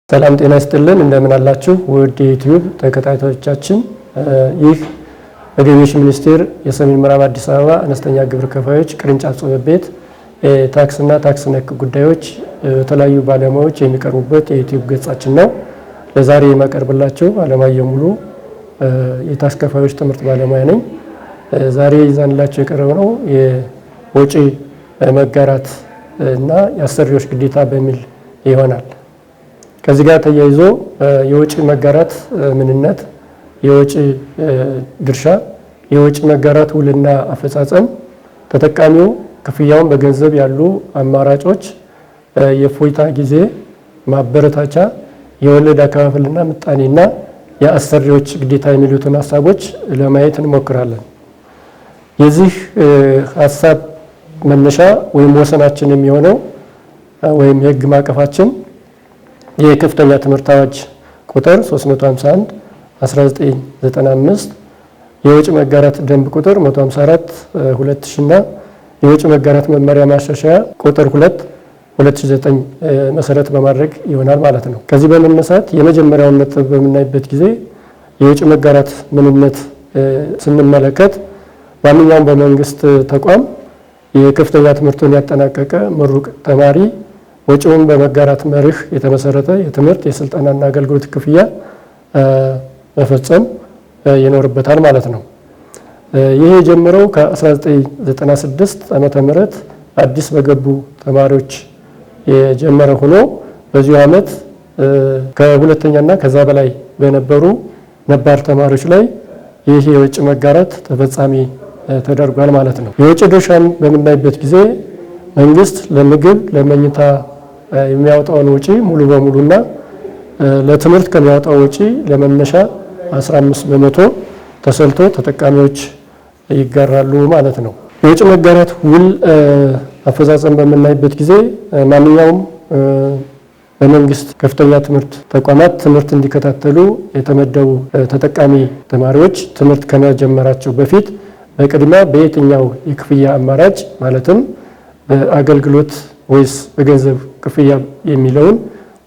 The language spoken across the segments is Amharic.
ሰላም ጤና ይስጥልን እንደምን አላችሁ ውድ የዩቲዩብ ተከታታዮቻችን። ይህ በገቢዎች ሚኒስቴር የሰሜን ምዕራብ አዲስ አበባ አነስተኛ ግብር ከፋዮች ቅርንጫፍ ጽሕፈት ቤት ታክስና ታክስ ነክ ጉዳዮች የተለያዩ ባለሙያዎች የሚቀርቡበት የዩቲዩብ ገጻችን ነው። ለዛሬ የማቀርብላችሁ አለማየሁ ሙሉ የታክስ ከፋዮች ትምህርት ባለሙያ ነኝ። ዛሬ ይዘንላችሁ የቀረብነው የወጪ መጋራት እና የአሰሪዎች ግዴታ በሚል ይሆናል። ከዚህ ጋር ተያይዞ የወጪ መጋራት ምንነት፣ የወጪ ድርሻ፣ የወጪ መጋራት ውልና አፈጻጸም፣ ተጠቃሚው ክፍያውን በገንዘብ ያሉ አማራጮች፣ የእፎይታ ጊዜ፣ ማበረታቻ፣ የወለድ አከፋፈልና ምጣኔና የአሰሪዎች ግዴታ የሚሉትን ሀሳቦች ለማየት እንሞክራለን። የዚህ ሀሳብ መነሻ ወይም ወሰናችን የሚሆነው ወይም የህግ ማዕቀፋችን የከፍተኛ ትምህርት አዋጅ ቁጥር 351 1995 የወጪ መጋራት ደንብ ቁጥር 154 2000 እና የወጪ መጋራት መመሪያ ማሻሻያ ቁጥር 2 2009 መሰረት በማድረግ ይሆናል ማለት ነው። ከዚህ በመነሳት የመጀመሪያውን ነጥብ በምናይበት ጊዜ የወጪ መጋራት ምንነት ስንመለከት ማንኛውም በመንግስት ተቋም የከፍተኛ ትምህርቱን ያጠናቀቀ ምሩቅ ተማሪ ወጪውን በመጋራት መርህ የተመሰረተ የትምህርት የስልጠናና አገልግሎት ክፍያ መፈጸም ይኖርበታል ማለት ነው። ይህ የጀመረው ከ1996 ዓመተ ምህረት አዲስ በገቡ ተማሪዎች የጀመረ ሆኖ በዚሁ ዓመት ከሁለተኛና ከዛ በላይ በነበሩ ነባር ተማሪዎች ላይ ይህ የወጪ መጋራት ተፈጻሚ ተደርጓል ማለት ነው። የወጪ ድርሻን በምናይበት ጊዜ መንግስት ለምግብ ለመኝታ የሚያወጣውን ወጪ ሙሉ በሙሉና ለትምህርት ከሚያወጣው ወጪ ለመነሻ 15 በመቶ ተሰልቶ ተጠቃሚዎች ይጋራሉ ማለት ነው። የወጪ መጋራት ውል አፈጻጸም በምናይበት ጊዜ ማንኛውም በመንግስት ከፍተኛ ትምህርት ተቋማት ትምህርት እንዲከታተሉ የተመደቡ ተጠቃሚ ተማሪዎች ትምህርት ከመጀመራቸው በፊት በቅድሚያ በየትኛው የክፍያ አማራጭ ማለትም በአገልግሎት ወይስ በገንዘብ ክፍያ የሚለውን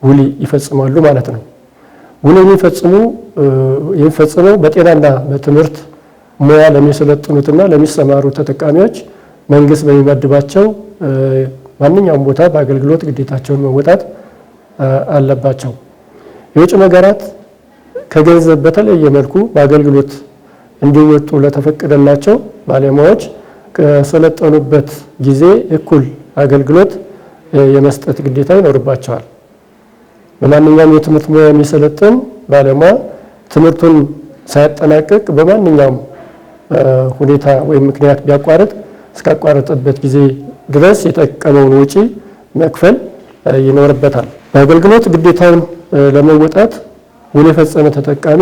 ውል ይፈጽማሉ ማለት ነው። ውል የሚፈጽመው በጤናና በትምህርት ሙያ ለሚሰለጥኑትና ለሚሰማሩ ተጠቃሚዎች መንግስት በሚመድባቸው ማንኛውም ቦታ በአገልግሎት ግዴታቸውን መወጣት አለባቸው። የወጪ መጋራት ከገንዘብ በተለየ መልኩ በአገልግሎት እንዲወጡ ለተፈቀደላቸው ባለሙያዎች ከሰለጠኑበት ጊዜ እኩል አገልግሎት የመስጠት ግዴታ ይኖርባቸዋል። በማንኛውም የትምህርት ሙያ የሚሰለጥን ባለሙያ ትምህርቱን ሳያጠናቅቅ በማንኛውም ሁኔታ ወይም ምክንያት ቢያቋርጥ እስካቋረጠበት ጊዜ ድረስ የተጠቀመውን ወጪ መክፈል ይኖርበታል። በአገልግሎት ግዴታውን ለመወጣት ውል የፈጸመ ተጠቃሚ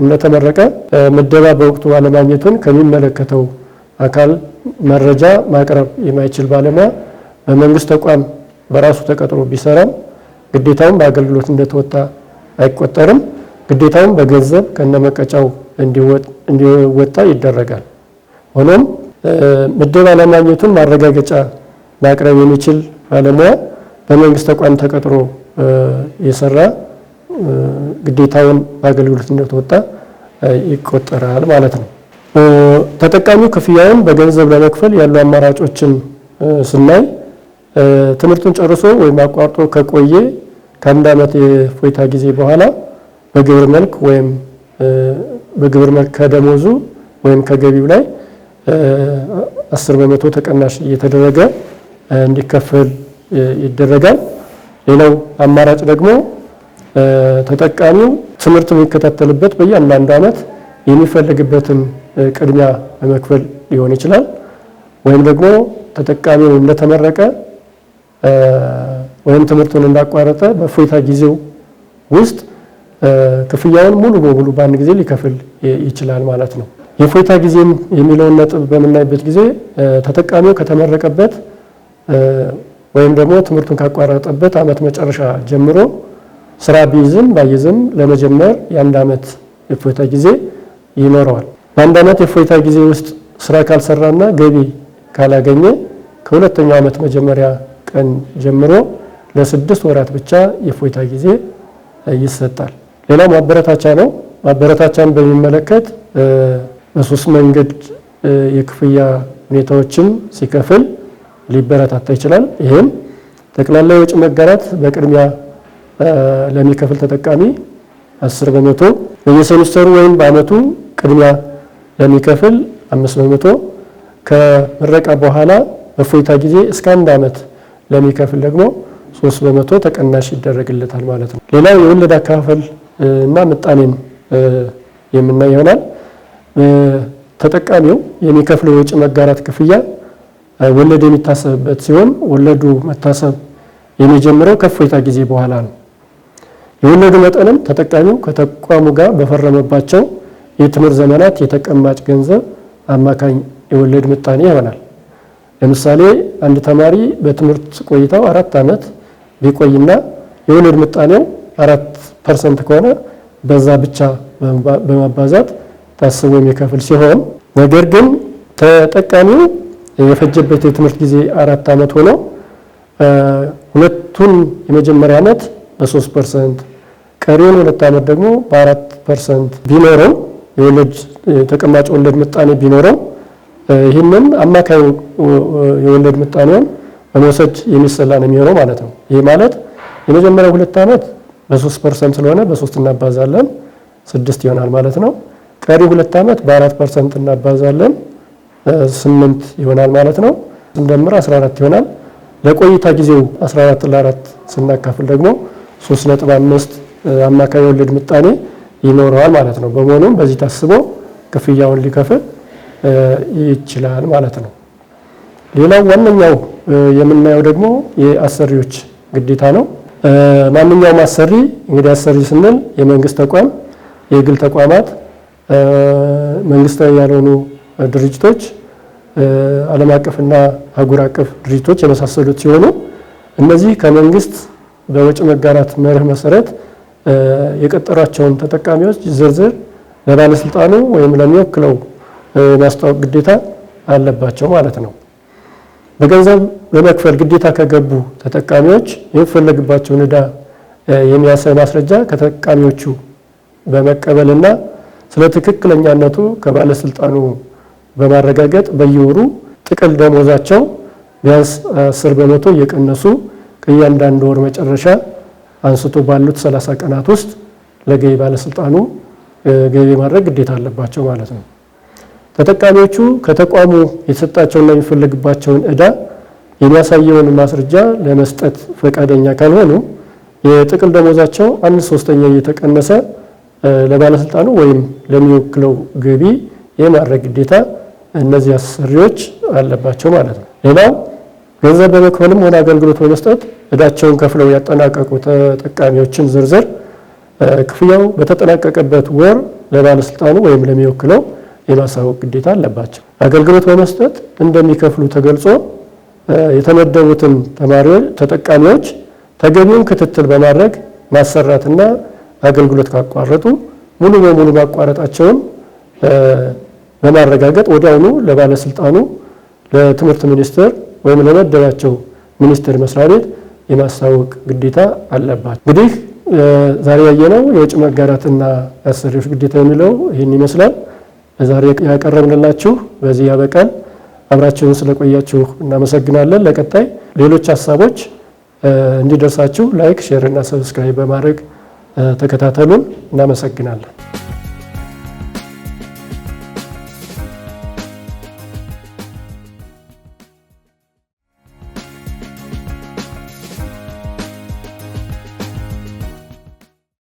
እንደተመረቀ ምደባ በወቅቱ ባለማግኘቱን ከሚመለከተው አካል መረጃ ማቅረብ የማይችል ባለሙያ በመንግስት ተቋም በራሱ ተቀጥሮ ቢሰራም ግዴታውን በአገልግሎት እንደተወጣ አይቆጠርም። ግዴታውን በገንዘብ ከነመቀጫው እንዲወጣ ይደረጋል። ሆኖም ምደባ ለማግኘቱን ማረጋገጫ ማቅረብ የሚችል ባለሙያ በመንግስት ተቋም ተቀጥሮ የሰራ ግዴታውን በአገልግሎት እንደተወጣ ይቆጠራል ማለት ነው። ተጠቃሚው ክፍያውን በገንዘብ ለመክፈል ያሉ አማራጮችን ስናይ ትምህርቱን ጨርሶ ወይም አቋርጦ ከቆየ ከአንድ ዓመት የእፎይታ ጊዜ በኋላ በግብር መልክ ወይም በግብር መልክ ከደሞዙ ወይም ከገቢው ላይ 10 በመቶ ተቀናሽ እየተደረገ እንዲከፈል ይደረጋል። ሌላው አማራጭ ደግሞ ተጠቃሚው ትምህርት የሚከታተልበት በእያንዳንዱ ዓመት የሚፈልግበትን ቅድሚያ ለመክፈል ሊሆን ይችላል። ወይም ደግሞ ተጠቃሚው እንደተመረቀ ወይም ትምህርቱን እንዳቋረጠ በእፎይታ ጊዜው ውስጥ ክፍያውን ሙሉ በሙሉ በአንድ ጊዜ ሊከፍል ይችላል ማለት ነው። የእፎይታ ጊዜም የሚለውን ነጥብ በምናይበት ጊዜ ተጠቃሚው ከተመረቀበት ወይም ደግሞ ትምህርቱን ካቋረጠበት ዓመት መጨረሻ ጀምሮ ስራ ቢይዝም ባይዝም ለመጀመር የአንድ ዓመት የእፎይታ ጊዜ ይኖረዋል። በአንድ ዓመት የእፎይታ ጊዜ ውስጥ ስራ ካልሰራና ገቢ ካላገኘ ከሁለተኛው ዓመት መጀመሪያ ቀን ጀምሮ ለ6 ወራት ብቻ የእፎይታ ጊዜ ይሰጣል። ሌላው ማበረታቻ ነው። ማበረታቻን በሚመለከት በ3 መንገድ የክፍያ ሁኔታዎችን ሲከፍል ሊበረታታ ይችላል። ይህም ጠቅላላ የወጪ መጋራት በቅድሚያ ለሚከፍል ተጠቃሚ 10% በየሴሚስተሩ ወይም በአመቱ ቅድሚያ ለሚከፍል 5%፣ ከምረቃ በኋላ በእፎይታ ጊዜ እስከ 1 ዓመት ለሚከፍል ደግሞ 3% ተቀናሽ ይደረግለታል ማለት ነው። ሌላው የወለድ አከፋፈል እና ምጣኔን የምናይ ይሆናል። ተጠቃሚው የሚከፍለው የወጪ መጋራት ክፍያ ወለድ የሚታሰብበት ሲሆን ወለዱ መታሰብ የሚጀምረው ከእፎይታ ጊዜ በኋላ ነው። የወለዱ መጠንም ተጠቃሚው ከተቋሙ ጋር በፈረመባቸው የትምህርት ዘመናት የተቀማጭ ገንዘብ አማካኝ የወለድ ምጣኔ ይሆናል። ለምሳሌ አንድ ተማሪ በትምህርት ቆይታው 4 ዓመት ቢቆይና የወለድ ምጣኔው 4% ከሆነ በዛ ብቻ በማባዛት ታስቦ የሚከፍል ሲሆን፣ ነገር ግን ተጠቃሚው የፈጀበት የትምህርት ጊዜ 4 ዓመት ሆኖ ሁለቱን የመጀመሪያ ዓመት በ3% ቀሪውን 2 ዓመት ደግሞ በ4% ቢኖረው የወለድ ተቀማጭ ወለድ ምጣኔ ቢኖረው ይህንን አማካይ የወለድ ምጣኔውን በመውሰድ የሚሰላ ነው የሚሆነው ማለት ነው። ይህ ማለት የመጀመሪያው 2 ዓመት በ3% ስለሆነ በ3 እናባዛለን 6 ይሆናል ማለት ነው። ቀሪ 2 ዓመት በ4% እናባዛለን 8 ይሆናል ማለት ነው። እንደምር 14 ይሆናል። ለቆይታ ጊዜው 14 ለ4 ስናካፍል ደግሞ 3.5 አማካይ የወለድ ምጣኔ ይኖረዋል ማለት ነው። በመሆኑም በዚህ ታስቦ ክፍያውን ሊከፍል ይችላል ማለት ነው። ሌላው ዋነኛው የምናየው ደግሞ የአሰሪዎች ግዴታ ነው። ማንኛውም አሰሪ እንግዲህ አሰሪ ስንል የመንግስት ተቋም፣ የግል ተቋማት፣ መንግስታዊ ያልሆኑ ድርጅቶች፣ ዓለም አቀፍና አህጉር አቀፍ ድርጅቶች የመሳሰሉት ሲሆኑ እነዚህ ከመንግስት በወጪ መጋራት መርህ መሰረት የቀጠሯቸውን ተጠቃሚዎች ዝርዝር ለባለስልጣኑ ወይም ለሚወክለው ማስታወቅ ግዴታ አለባቸው ማለት ነው። በገንዘብ በመክፈል ግዴታ ከገቡ ተጠቃሚዎች የሚፈለግባቸውን ዕዳ የሚያሳይ ማስረጃ ከተጠቃሚዎቹ በመቀበልና ስለ ትክክለኛነቱ ከባለስልጣኑ በማረጋገጥ በየወሩ ጥቅል ደሞዛቸው ቢያንስ 10% እየቀነሱ ከእያንዳንዱ ወር መጨረሻ አንስቶ ባሉት 30 ቀናት ውስጥ ለገቢ ባለስልጣኑ ገቢ ማድረግ ግዴታ አለባቸው ማለት ነው። ተጠቃሚዎቹ ከተቋሙ የተሰጣቸውና የሚፈልግባቸውን ዕዳ የሚያሳየውን ማስረጃ ለመስጠት ፈቃደኛ ካልሆኑ የጥቅል ደሞዛቸው 1/3 እየተቀነሰ ለባለስልጣኑ ወይም ለሚወክለው ገቢ የማድረግ ግዴታ እነዚህ አሰሪዎች አለባቸው ማለት ነው። ሌላው ገንዘብ በመክፈልም ሆነ አገልግሎት በመስጠት ዕዳቸውን ከፍለው ያጠናቀቁ ተጠቃሚዎችን ዝርዝር ክፍያው በተጠናቀቀበት ወር ለባለስልጣኑ ወይም ለሚወክለው የማሳወቅ ግዴታ አለባቸው። አገልግሎት በመስጠት እንደሚከፍሉ ተገልጾ የተመደቡትን ተጠቃሚዎች ተገቢውን ክትትል በማድረግ ማሰራትና አገልግሎት ካቋረጡ ሙሉ በሙሉ ማቋረጣቸውን በማረጋገጥ ወዲያውኑ ለባለስልጣኑ፣ ለትምህርት ሚኒስቴር ወይም ለመደባቸው ሚኒስቴር መስሪያ ቤት የማሳወቅ ግዴታ አለባቸው። እንግዲህ ዛሬ ያየነው የወጪ መጋራትና የአሰሪዎች ግዴታ የሚለው ይህን ይመስላል። ዛሬ ያቀረብንላችሁ በዚህ ያበቃል። አብራችሁን ስለቆያችሁ እናመሰግናለን። ለቀጣይ ሌሎች ሀሳቦች እንዲደርሳችሁ ላይክ፣ ሼር እና ሰብስክራይብ በማድረግ ተከታተሉን። እናመሰግናለን።